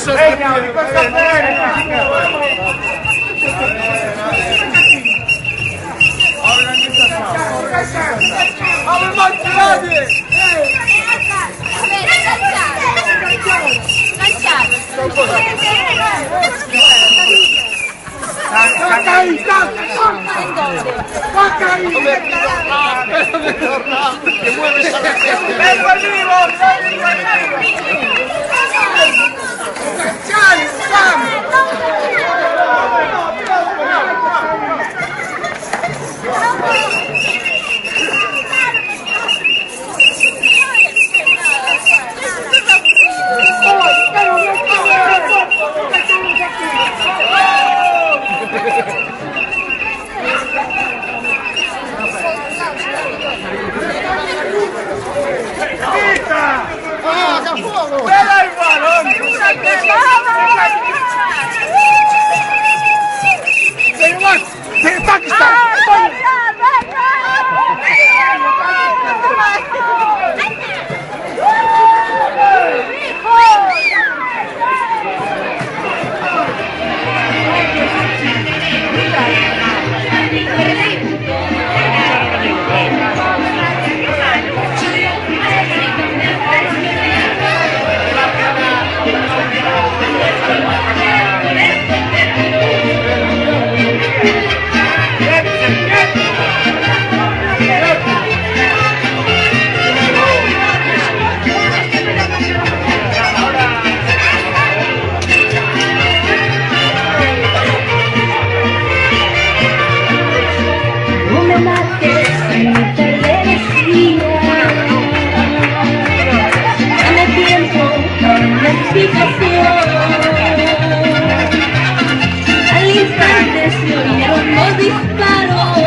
Venga, di cosa bene! Apre mangiati! Che muove la Vengo arrivo! ¡Pega el balón! Al instante se oyeron los disparos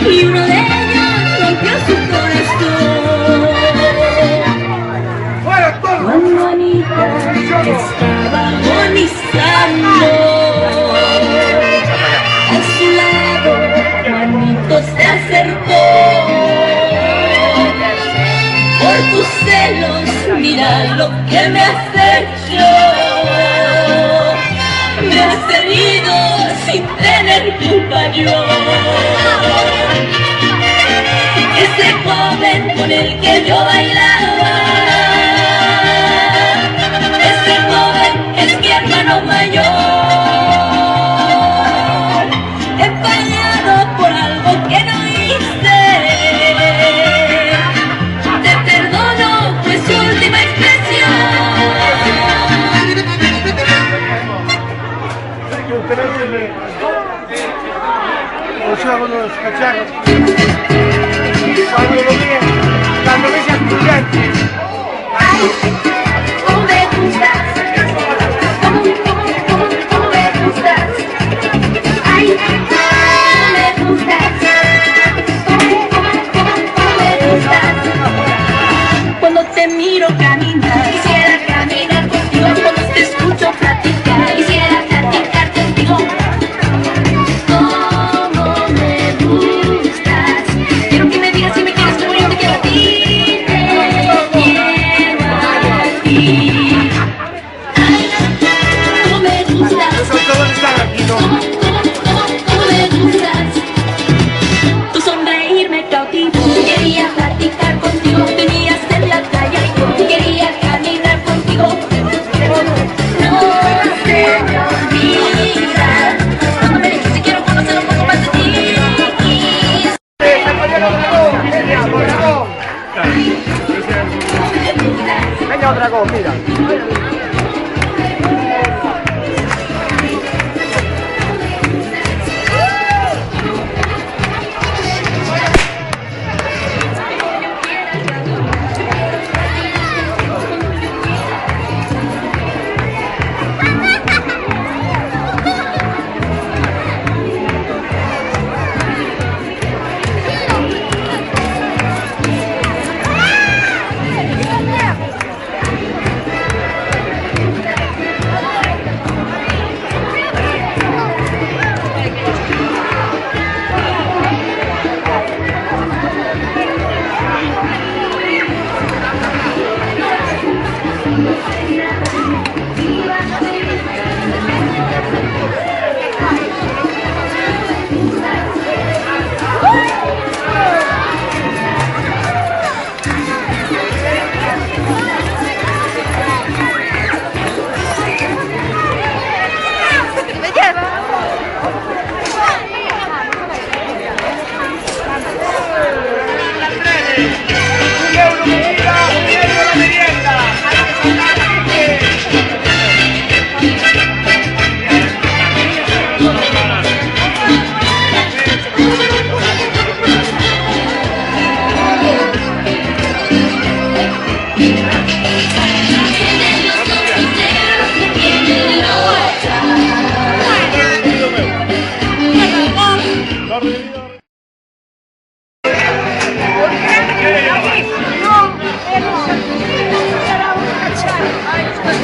y uno de ellos rompió su corazón. Cuando Anita estaba agonizando, a su lado Juanito se acercó. Por tus celos, mira lo que me has hecho. Me has herido sin tener culpa yo. Ese joven con el que yo bailaba, ese joven es mi hermano mayor. He fallado por algo que no hice. Te perdono, fue su última expresión. Usavano lo scacciare quando lo viene, quando mi siamo studenti. ¿Cómo me gustas? ¿Cómo me gustas? Ay, ¿cómo me gustas? ¿Cómo me gustas? Cuando te miro caminar, quisiera caminar contigo. Cuando te escucho platicar, quisiera platicar contigo. ¿Cómo me gustas? Quiero que me digas si me quieres como yo te quiero a ti. Te quiero a ti. Ay, ¿cómo me gustas? ¿Cómo me gustas? Tu sonreír me cautivó. Quería platicar contigo. Venías en la calle y yo quería caminar contigo. No se me olvida cuando me dijiste quiero conocer un poco más de ti. Venga otra cosa, mira. Este